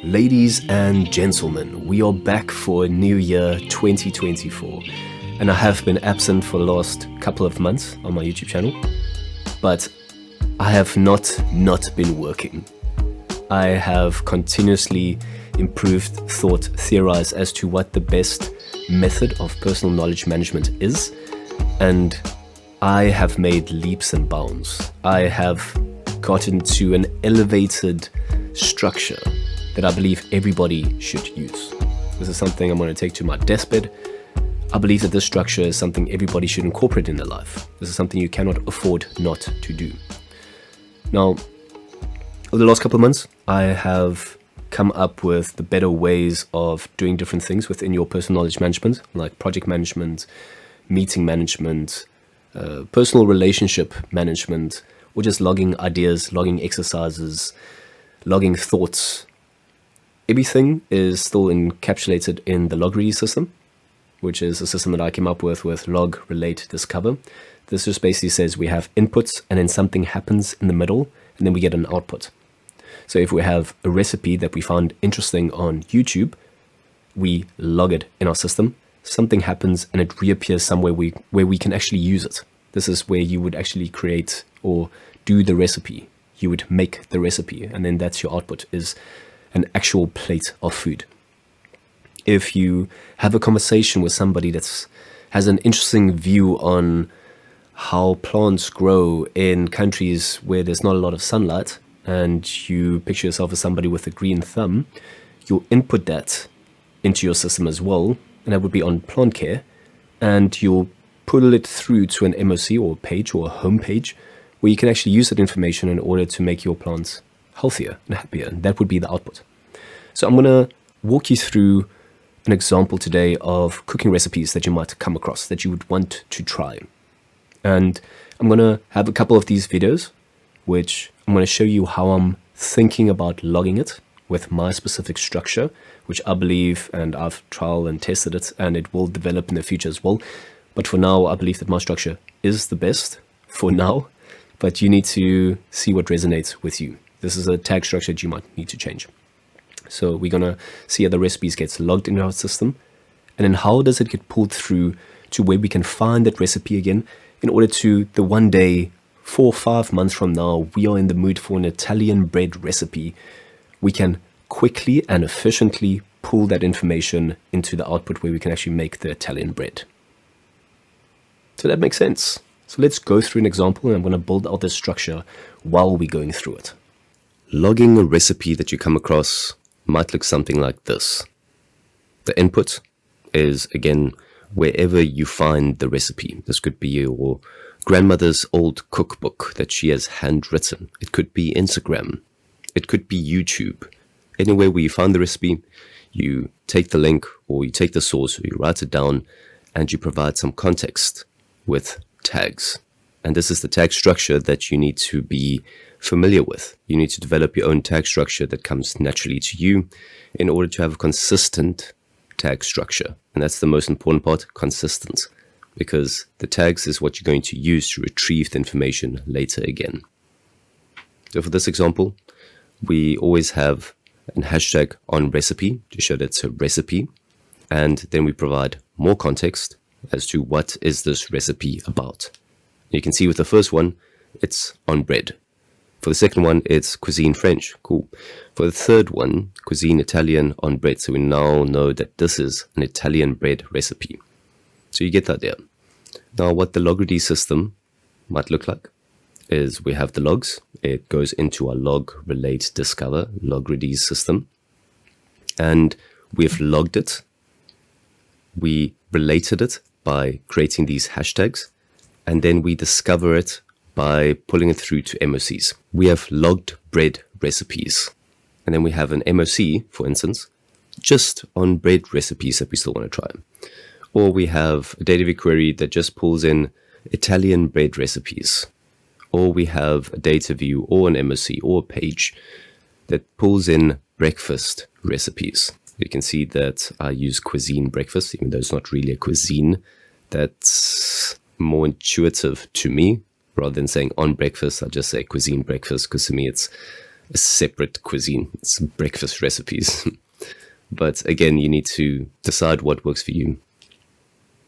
Ladies and gentlemen, we are back for a new year 2024, and I have been absent for the last couple of months on my YouTube channel, but I have not been working. I have continuously improved, thought, theorized as to what the best method of personal knowledge management is, and I have made leaps and bounds. I have gotten to an elevated structure that I believe everybody should use. This is something I'm going to take to my deathbed. I believe that this structure is something everybody should incorporate in their life. This is something you cannot afford not to do. Now, over the last couple of months, I have come up with the better ways of doing different things within your personal knowledge management, like project management, meeting management, personal relationship management, or just logging ideas, logging exercises, logging thoughts. Everything is still encapsulated in the Logredis system, which is a system that I came up with log, relate, discover. This just basically says we have inputs and then something happens in the middle and then we get an output. So if we have a recipe that we found interesting on YouTube, we log it in our system, something happens and it reappears somewhere where we can actually use it. This is where you would actually create or do the recipe. You would make the recipe and then that's your output, is an actual plate of food. If you have a conversation with somebody that has an interesting view on how plants grow in countries where there's not a lot of sunlight, and you picture yourself as somebody with a green thumb, you'll input that into your system as well, and that would be on plant care, and you'll pull it through to an MOC or a page or a home page where you can actually use that information in order to make your plants healthier and happier. And that would be the output. So I'm going to walk you through an example today of cooking recipes that you might come across that you would want to try. And I'm going to have a couple of these videos, which I'm going to show you how I'm thinking about logging it with my specific structure, which I believe, and I've trial and tested it, and it will develop in the future as well. But for now, I believe that my structure is the best for now, but you need to see what resonates with you. This is a tag structure that you might need to change. So we're going to see how the recipes gets logged into our system, and then how does it get pulled through to where we can find that recipe again in order to the one day, 4 or 5 months from now, we are in the mood for an Italian bread recipe. We can quickly and efficiently pull that information into the output where we can actually make the Italian bread. So that makes sense. So let's go through an example, and I'm going to build out this structure while we're going through it. Logging a recipe that you come across might look something like this. The input is, again, wherever you find the recipe. This could be your grandmother's old cookbook that she has handwritten. It could be Instagram. It could be YouTube. Anywhere where you find the recipe, you take the link or you take the source or you write it down and you provide some context with tags. And this is the tag structure that you need to be familiar with. You need to develop your own tag structure that comes naturally to you in order to have a consistent tag structure. And that's the most important part, consistent, because the tags is what you're going to use to retrieve the information later again. So for this example, we always have a hashtag on recipe to show that it's a recipe. And then we provide more context as to what is this recipe about. You can see with the first one, it's on bread. For the second one, it's cuisine French. Cool. For the third one, cuisine Italian on bread. So we now know that this is an Italian bread recipe. So you get that there. Now what the Logredis system might look like is we have the logs. It goes into our log, relate, discover Logredis system. And we've logged it. We related it by creating these hashtags. And then we discover it by pulling it through to MOCs. We have logged bread recipes. And then we have an MOC, for instance, just on bread recipes that we still want to try. Or we have a data query that just pulls in Italian bread recipes. Or we have a data view or an MOC or a page that pulls in breakfast recipes. You can see that I use cuisine breakfast, even though it's not really a cuisine. That's more intuitive to me. Rather than saying on breakfast, I just say cuisine breakfast, because to me it's a separate cuisine. It's breakfast recipes. But again, you need to decide what works for you.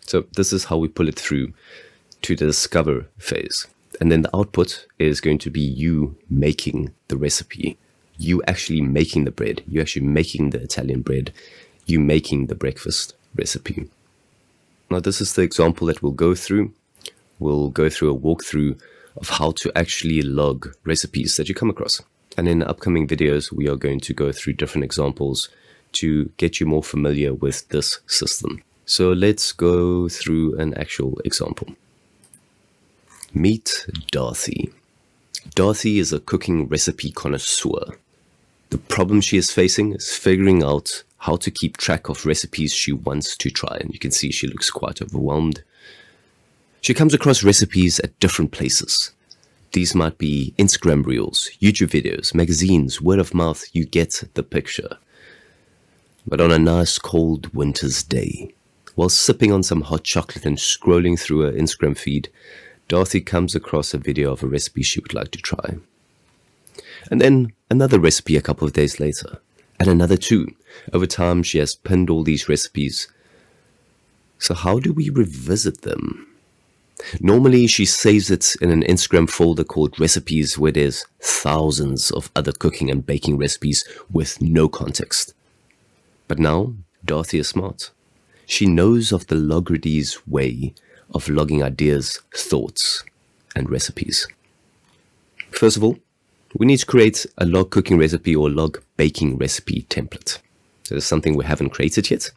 So this is how we pull it through to the discover phase. And then the output is going to be you making the recipe. You actually making the bread. You actually making the Italian bread. You making the breakfast recipe. Now this is the example that we'll go through. We'll go through a walkthrough of how to actually log recipes that you come across. And in the upcoming videos, we are going to go through different examples to get you more familiar with this system. So let's go through an actual example. Meet Darthy. Darthy is a cooking recipe connoisseur. The problem she is facing is figuring out how to keep track of recipes she wants to try. And you can see she looks quite overwhelmed. She comes across recipes at different places. These might be Instagram reels, YouTube videos, magazines, word of mouth. You get the picture. But on a nice cold winter's day, while sipping on some hot chocolate and scrolling through her Instagram feed, Darthy comes across a video of a recipe she would like to try. And then another recipe a couple of days later, and another two. Over time, she has pinned all these recipes. So how do we revisit them? Normally, she saves it in an Instagram folder called recipes, where there's thousands of other cooking and baking recipes with no context. But now, Darthy is smart. She knows of the Logredis way of logging ideas, thoughts, and recipes. First of all, we need to create a log cooking recipe or log baking recipe template. This is something we haven't created yet,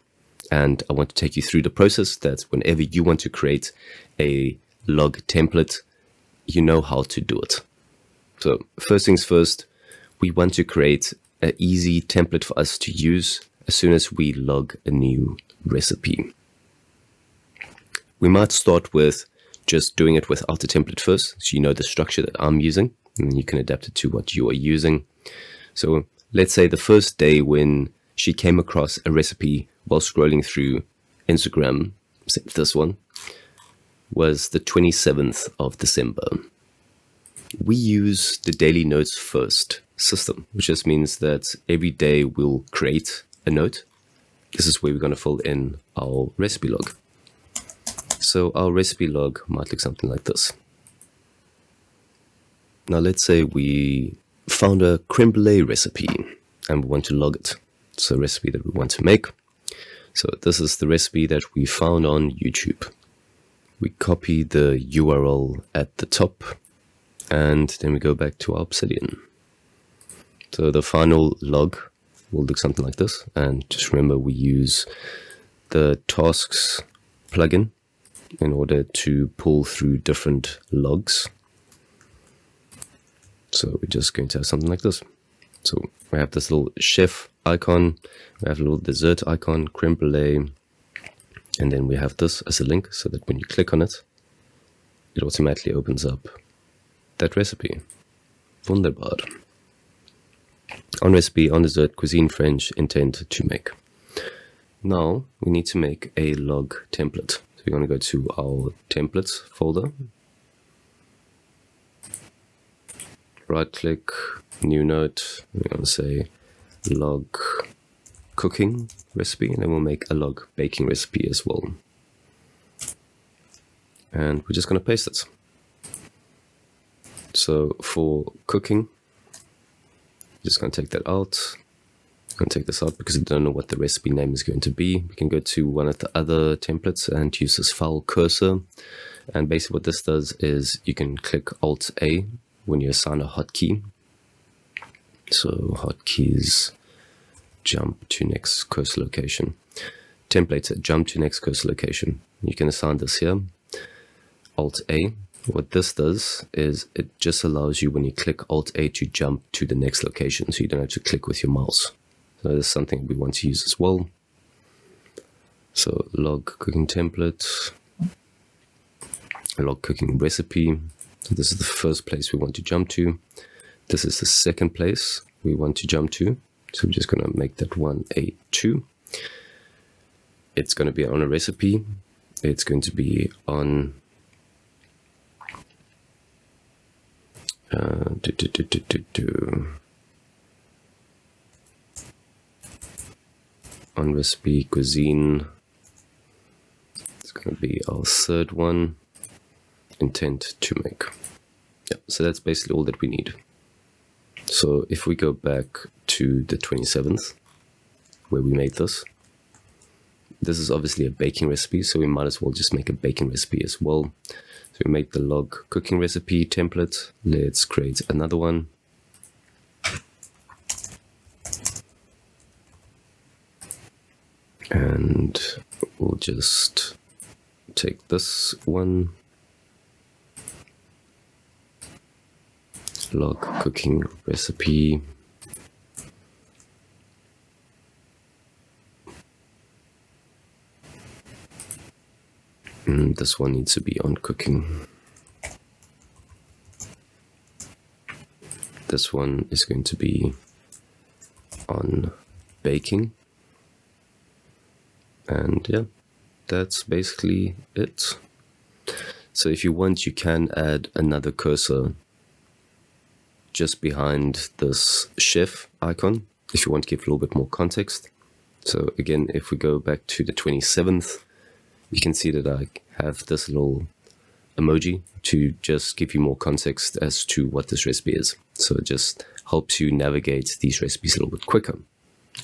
and I want to take you through the process that whenever you want to create a log template, you know how to do it. So first things first, we want to create an easy template for us to use as soon as we log a new recipe. We might start with just doing it without the template first, so you know the structure that I'm using, and then you can adapt it to what you are using. So let's say the first day when she came across a recipe while scrolling through Instagram, this one, was the 27th of December. We use the daily notes first system, which just means that every day we'll create a note. This is where we're going to fill in our recipe log. So our recipe log might look something like this. Now let's say we found a creme brulee recipe and we want to log it. It's a recipe that we want to make. So this is the recipe that we found on YouTube. We copy the URL at the top and then we go back to our Obsidian. So the final log will look something like this. And just remember, we use the tasks plugin in order to pull through different logs. So we're just going to have something like this. So we have this little chef icon, we have a little dessert icon, creme brulee, and then we have this as a link so that when you click on it, it automatically opens up that recipe. Wunderbar. On recipe, on dessert, cuisine, French, intent to make. Now we need to make a log template. So we're going to go to our templates folder. Right click, new note. We're going to say log cooking recipe, and then we'll make a log baking recipe as well. And we're just going to paste it. So for cooking, just going to take that out. I'm going to take this out because I don't know what the recipe name is going to be. We can go to one of the other templates and use this file cursor. And basically what this does is you can click Alt-A when you assign a hotkey. So hotkeys, jump to next cursor location. Templates, jump to next cursor location. You can assign this here, Alt-A. What this does is it just allows you, when you click Alt-A, to jump to the next location, so you don't have to click with your mouse. So this is something we want to use as well. So log cooking template, log cooking recipe. So this is the first place we want to jump to. This is the second place we want to jump to. So we're just going to make that one a 2. It's going to be on a recipe. It's going to be on on recipe, cuisine. It's going to be our third one. Intent to make. Yeah, so that's basically all that we need. So if we go back to the 27th, where we made this is obviously a baking recipe, so we might as well just make a baking recipe as well. So we made the log cooking recipe template. Let's create another one. And we'll just take this one. Log cooking recipe. And this one needs to be on cooking. This one is going to be on baking. And yeah, that's basically it. So if you want, you can add another cursor just behind this chef icon if you want to give a little bit more context. So again, if we go back to the 27th, you can see that I have this little emoji to just give you more context as to what this recipe is. So it just helps you navigate these recipes a little bit quicker.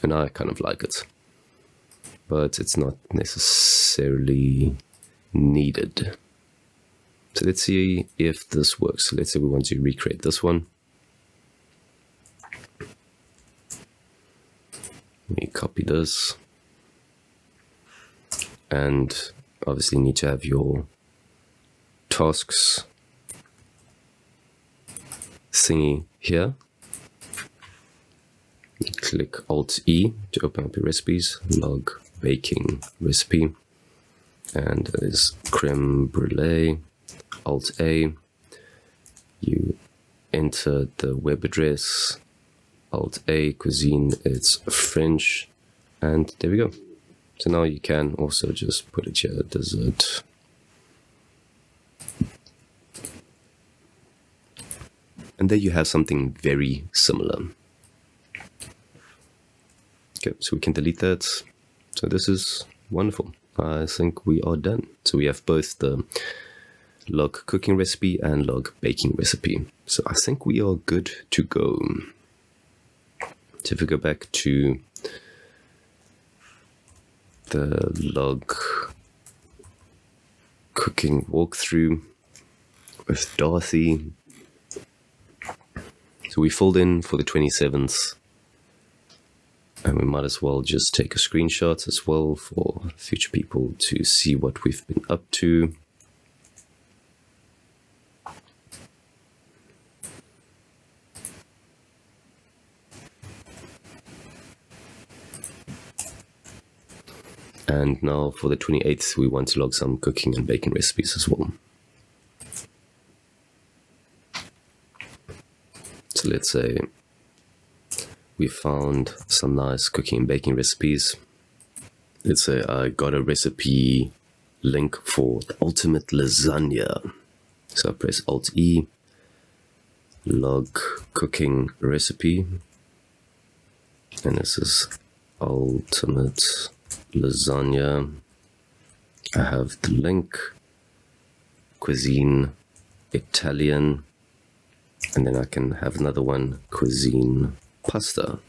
And I kind of like it. But it's not necessarily needed. So let's see if this works. So let's say we want to recreate this one. Let me copy this. And obviously need to have your tasks thingy here. Click Alt-E to open up your recipes. Log baking recipe. And that is creme brulee. Alt-A. You enter the web address. Alt-A, cuisine, it's French. And there we go. So now you can also just put it here, dessert. And there you have something very similar. Okay, so we can delete that. So this is wonderful. I think we are done. So we have both the log cooking recipe and log baking recipe. So I think we are good to go. So if we go back to the log cooking walkthrough with Darthy. So we filled in for the 27th. And we might as well just take a screenshot as well for future people to see what we've been up to. And now for the 28th, we want to log some cooking and baking recipes as well. So let's say we found some nice cooking and baking recipes. Let's say I got a recipe link for the ultimate lasagna. So I press Alt-E, log cooking recipe. And this is ultimate lasagna. I have the link, cuisine, Italian, and then I can have another one, cuisine, pasta.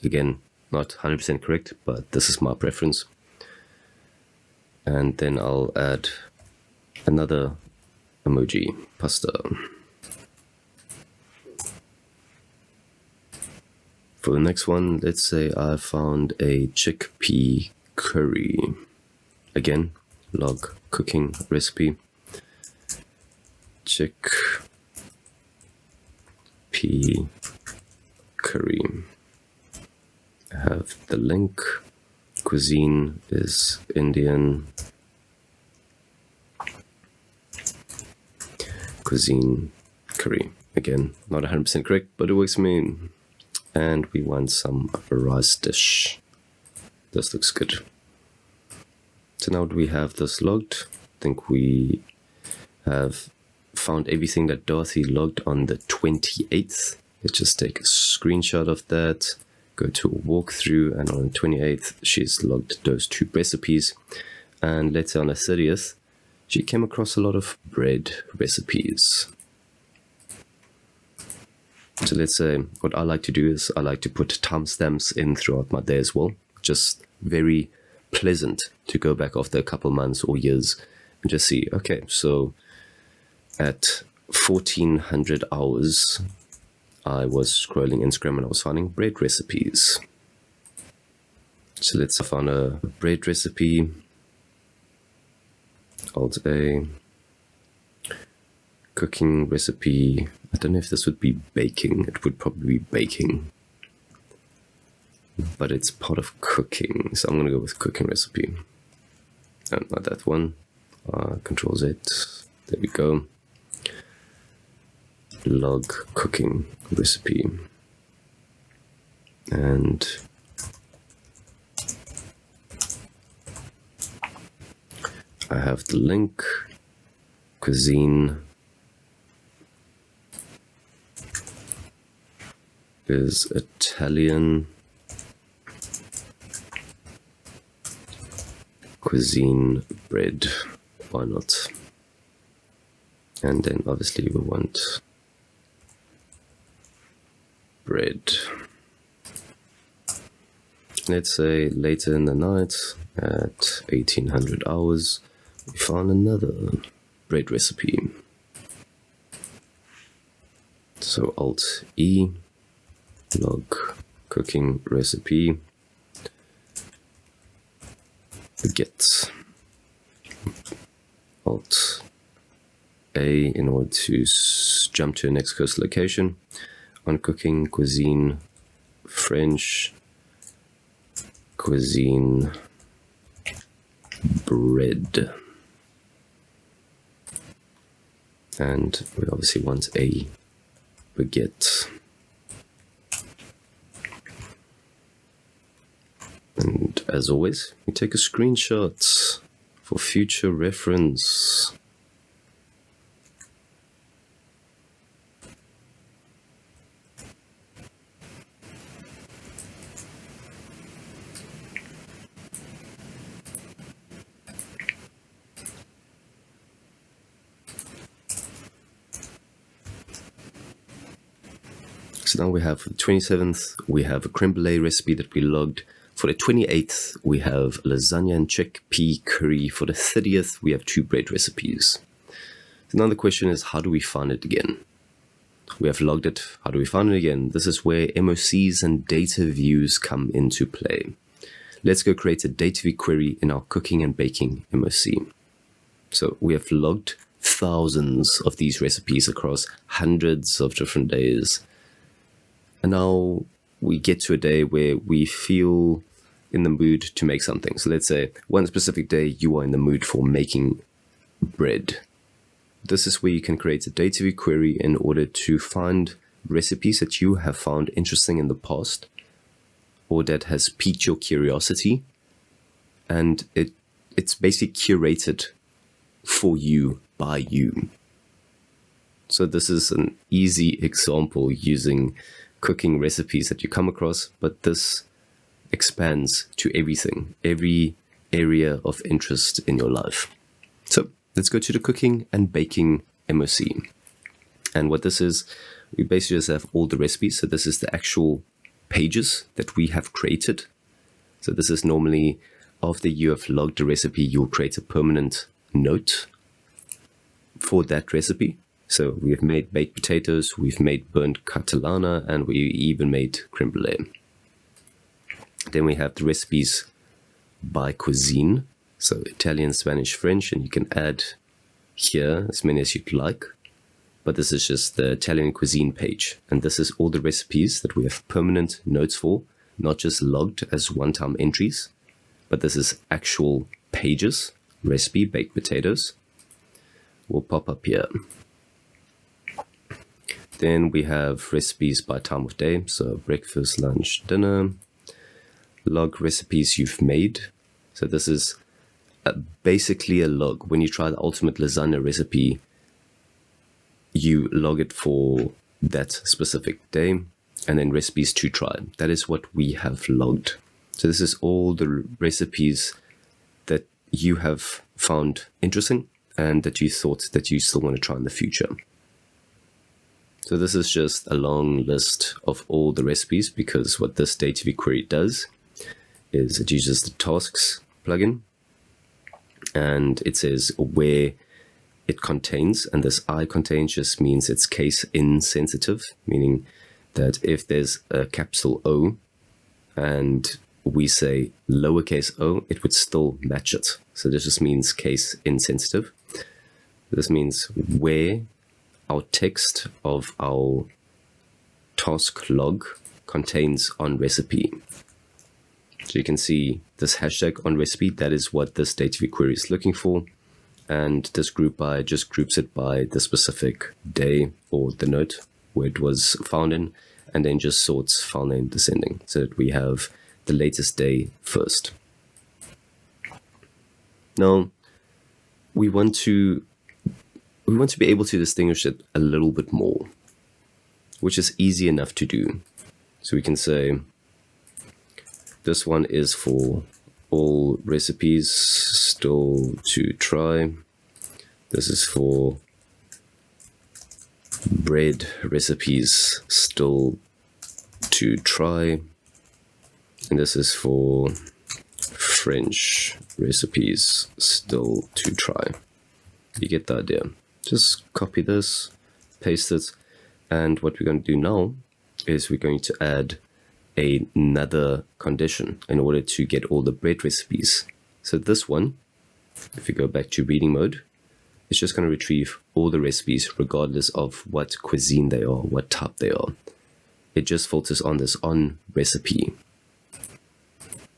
Again, not 100% correct, but this is my preference. And then I'll add another emoji, pasta. For the next one, let's say I found a chickpea curry. Again, log cooking recipe. Chickpea curry. I have the link. Cuisine is Indian. Cuisine curry. Again, not 100% correct, but it works for me. And we want some rice dish. This looks good. So now that we have this logged, I think we have found everything that Darthy logged on the 28th. Let's just take a screenshot of that go to a walkthrough, and on the 28th, she's logged those 2 recipes. And let's say on the 30th, she came across a lot of bread recipes. So let's say what I like to do is I like to put timestamps in throughout my day as well. Just very pleasant to go back after a couple months or years and just see, okay, so at 1400 hours, I was scrolling Instagram and I was finding bread recipes. So let's find a bread recipe. Alt A. Cooking recipe. I don't know if this would be baking. It would probably be baking. But it's part of cooking. So I'm going to go with cooking recipe. And not that one. Control Z. There we go. Log cooking recipe. And I have the link. Cuisine is Italian. Cuisine bread. Why not? And then obviously we want bread. Let's say later in the night at 1800 hours, we found another bread recipe. So Alt E, log cooking recipe, get Alt A in order to jump to the next coast location. On cooking, cuisine, French, cuisine, bread. And we obviously want a baguette. And as always, we take a screenshot for future reference. So now we have for the 27th, we have a creme brulee recipe that we logged. For the 28th, we have lasagna and chickpea curry. For the 30th, we have 2 bread recipes. So now the question is, how do we find it again? We have logged it. How do we find it again? This is where MOCs and data views come into play. Let's go create a data view query in our cooking and baking MOC. So we have logged thousands of these recipes across hundreds of different days. And now we get to a day where we feel in the mood to make something. So let's say one specific day you are in the mood for making bread. This is where you can create a data view query in order to find recipes that you have found interesting in the past or that has piqued your curiosity. And it's basically curated for you by you. So this is an easy example using cooking recipes that you come across, but this expands to everything, every area of interest in your life. So let's go to the cooking and baking MOC. And what this is, we basically just have all the recipes. So this is the actual pages that we have created. So this is normally after you have logged a recipe, you'll create a permanent note for that recipe. So we have made baked potatoes, we've made burnt catalana, and we even made creme brulee. Then we have the recipes by cuisine. So Italian, Spanish, French, and you can add here as many as you'd like. But this is just the Italian cuisine page. And this is all the recipes that we have permanent notes for, not just logged as one-time entries, but this is actual pages, recipe, baked potatoes, will pop up here. Then we have recipes by time of day, so breakfast, lunch, dinner, log recipes you've made. So this is basically a log. When you try the ultimate lasagna recipe, you log it for that specific day. and then recipes to try. That is what we have logged. So this is all the recipes that you have found interesting and that you thought that you still want to try in the future. So this is just a long list of all the recipes, because what this DataV query does is it uses the tasks plugin, and it says where it contains, and this I contains just means it's case insensitive, meaning that if there's a capital O and we say lowercase o, it would still match it. So this just means case insensitive. This means where our text of our task log contains on recipe. So you can see this hashtag on recipe, that is what this DataV query is looking for. And this group by just groups it by the specific day or the note where it was found in, and then just sorts file name descending so that we have the latest day first. Now, we want to be able to distinguish it a little bit more, which is easy enough to do. So we can say this one is for all recipes still to try. This is for bread recipes still to try. And this is for French recipes still to try. You get the idea. Just copy this, paste it, and what we're going to do now is we're going to add another condition in order to get all the bread recipes. So this one, if you go back to reading mode, it's just going to retrieve all the recipes regardless of what cuisine they are, what type they are. It just filters on this on recipe.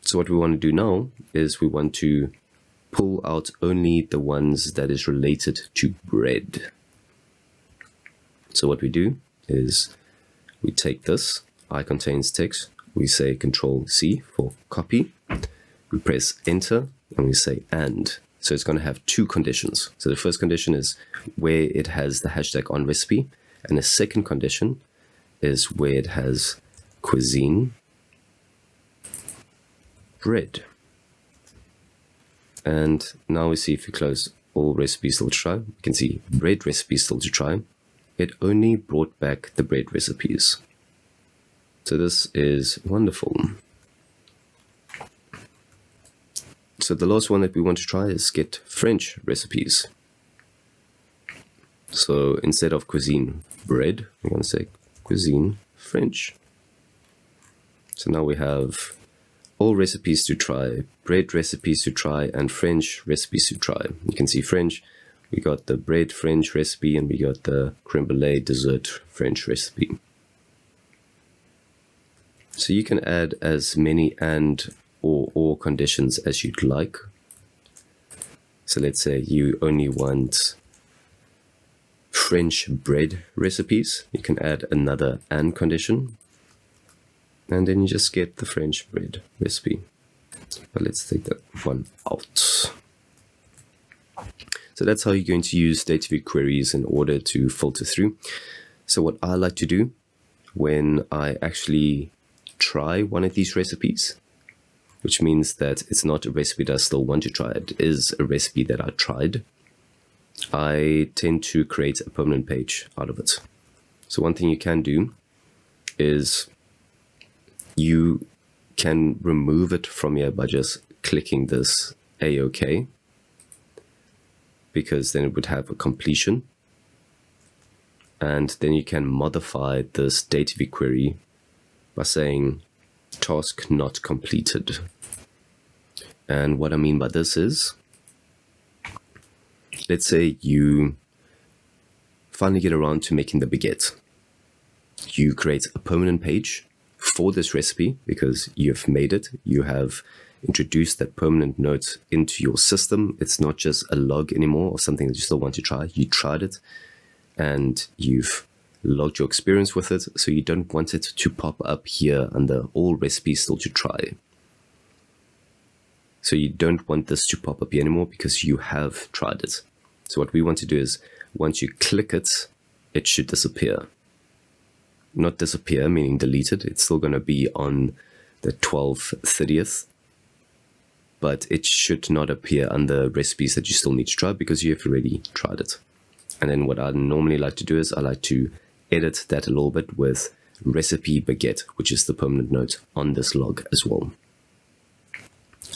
So what we want to do now is we want to pull out only the ones that is related to bread. So what we do is we take this, I contains text, we say Control C for copy, we press enter, and we say and. So it's going to have two conditions. So the first condition is where it has the hashtag on recipe, and the second condition is where it has cuisine bread. And now we see if we close all recipes still to try, you can see bread recipes still to try. It only brought back the bread recipes. So this is wonderful. So the last one that we want to try is get French recipes. So instead of cuisine bread, we're going to say cuisine French. So now we have all recipes to try, bread recipes to try, and French recipes to try. You can see French, we got the bread French recipe, and we got the creme brulee dessert French recipe. So you can add as many and or conditions as you'd like. So let's say you only want French bread recipes. You can add another and condition, and then you just get the French bread recipe. But let's take that one out. So that's how you're going to use DataV queries in order to filter through. So what I like to do when I actually try one of these recipes, which means that it's not a recipe that I still want to try, it is a recipe that I tried, I tend to create a permanent page out of it. So one thing you can do is you can remove it from here by just clicking this A-OK, because then it would have a completion. And then you can modify this DataV query by saying task not completed. And what I mean by this is, let's say you finally get around to making the baguette. You create a permanent page for this recipe because you've made it. You have introduced that permanent note into your system. It's not just a log anymore or something that you still want to try. You tried it and you've logged your experience with it. So you don't want it to pop up here under all recipes still to try. So you don't want this to pop up here anymore because you have tried it. So what we want to do is once you click it, it should disappear. not disappear, meaning deleted. It's still going to be on the 12/30th, but it should not appear under recipes that you still need to try because you have already tried it. And then what I normally like to do is I like to edit that a little bit with recipe baguette, which is the permanent note on this log as well.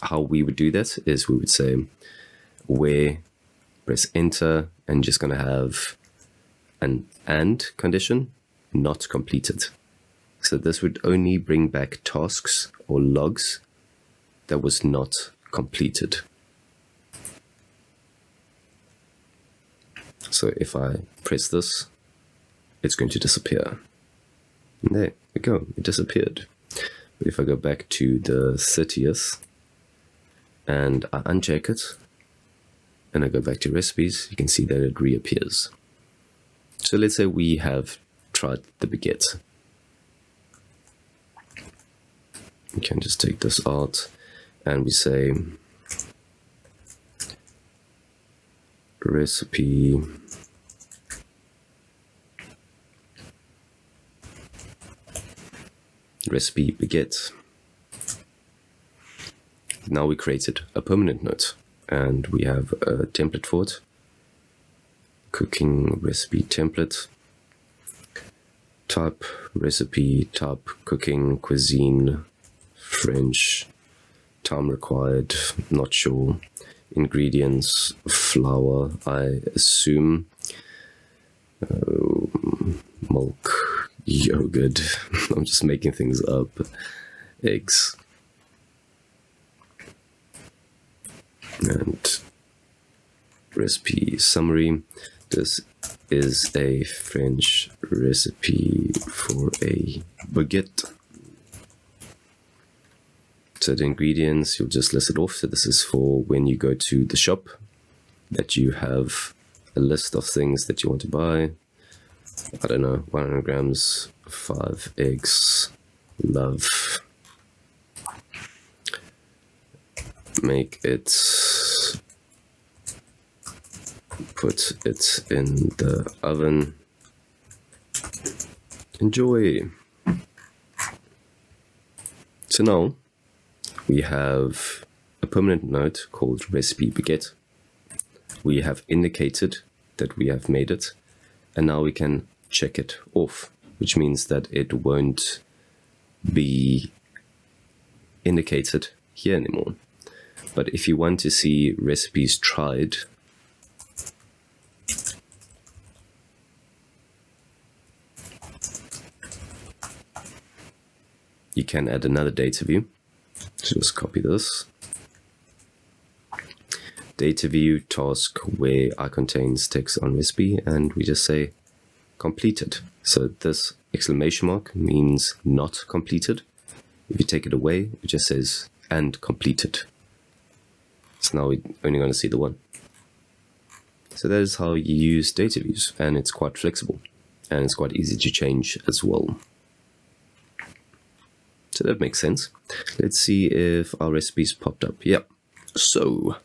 How we would do that is we would say where, press enter, and just going to have an and condition, not completed. So this would only bring back tasks or logs that was not completed. So if I press this, it's going to disappear. And there we go, it disappeared. But if I go back to the 30th and I uncheck it, and I go back to recipes, you can see that it reappears. So let's say we have tried the baguette. We can just take this out and we say recipe baguette. Now we created a permanent note and we have a template for it. Cooking recipe template. Type recipe, type cooking, cuisine, French, time required, not sure. Ingredients, flour, I assume. Milk, yogurt, I'm just making things up. Eggs. And recipe summary. This is a French recipe for a baguette. So the ingredients, you'll just list it off. So this is for when you go to the shop, that you have a list of things that you want to buy. I don't know, 100 grams, 5 eggs, love. Make it, put it in the oven. Enjoy. So now we have a permanent note called recipe baguette. We have indicated that we have made it, and now we can check it off, which means that it won't be indicated here anymore. But if you want to see recipes tried, you can add another data view. So just copy this. Data view task where I contains text on recipe, and we just say completed. So this exclamation mark means not completed. If you take it away, it just says and completed. So now we're only going to see the one. So that is how you use data views, and it's quite flexible and it's quite easy to change as well. So that makes sense. Let's see if our recipes popped up. Yeah. So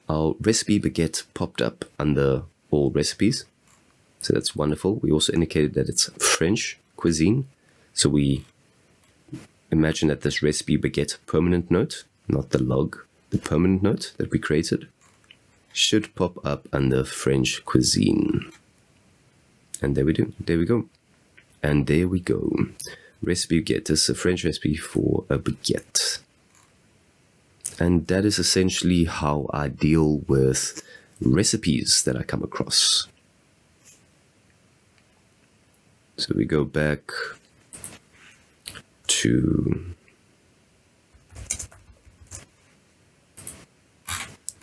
our recipe baguette popped up under all recipes. So that's wonderful. We also indicated that it's French cuisine. So we imagine that this recipe baguette permanent note, not the log, the permanent note that we created, should pop up under French cuisine. And there we do. There we go. And there we go. Recipe baguette. This is a French recipe for a baguette. And that is essentially how I deal with recipes that I come across. So we go back to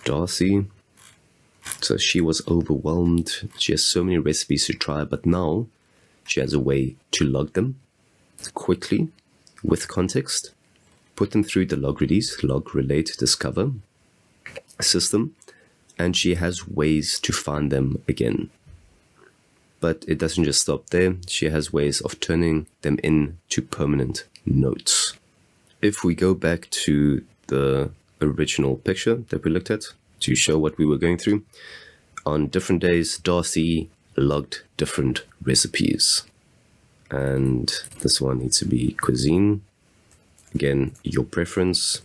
Darthy. So she was overwhelmed. She has so many recipes to try, but now she has a way to log them quickly with context, put them through the Logredis, log, relate, discover system, and she has ways to find them again. But it doesn't just stop there. She has ways of turning them into permanent notes. If we go back to the original picture that we looked at to show what we were going through, on different days, Darthy logged different recipes. and this one needs to be cuisine. Again, your preference.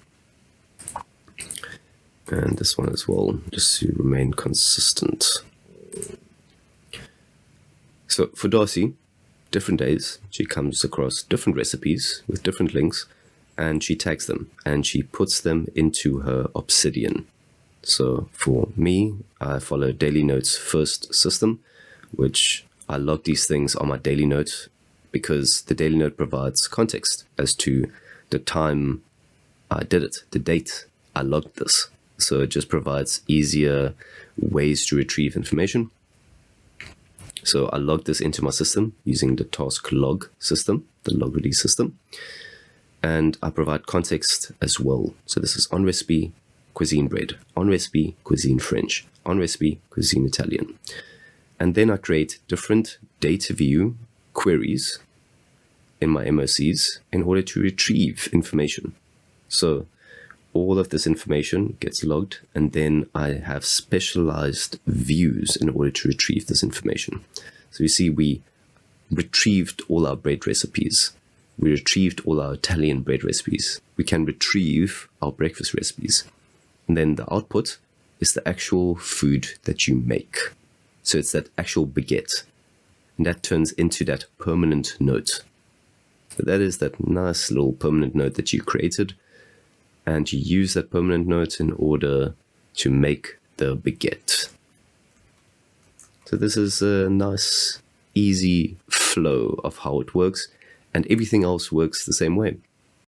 And this one as well, just to remain consistent. So for Darcy, different days, she comes across different recipes with different links, and she tags them, and she puts them into her Obsidian. So for me, I follow Daily Notes first system, which I log these things on my Daily Note because the Daily Note provides context as to the time I did it, the date I logged this. So it just provides easier ways to retrieve information. So I log this into my system using the task log system, the Logredis system. And I provide context as well. So this is on recipe, cuisine bread, on recipe, cuisine French, on recipe, cuisine Italian. And then I create different data view queries in my MOCs in order to retrieve information. So all of this information gets logged, and then I have specialized views in order to retrieve this information. So you see, we retrieved all our bread recipes. We retrieved all our Italian bread recipes. We can retrieve our breakfast recipes. And then the output is the actual food that you make. So it's that actual baguette. And that turns into that permanent note. So that is that nice little permanent note that you created. And you use that permanent note in order to make the baguette. So this is a nice, easy flow of how it works, and everything else works the same way.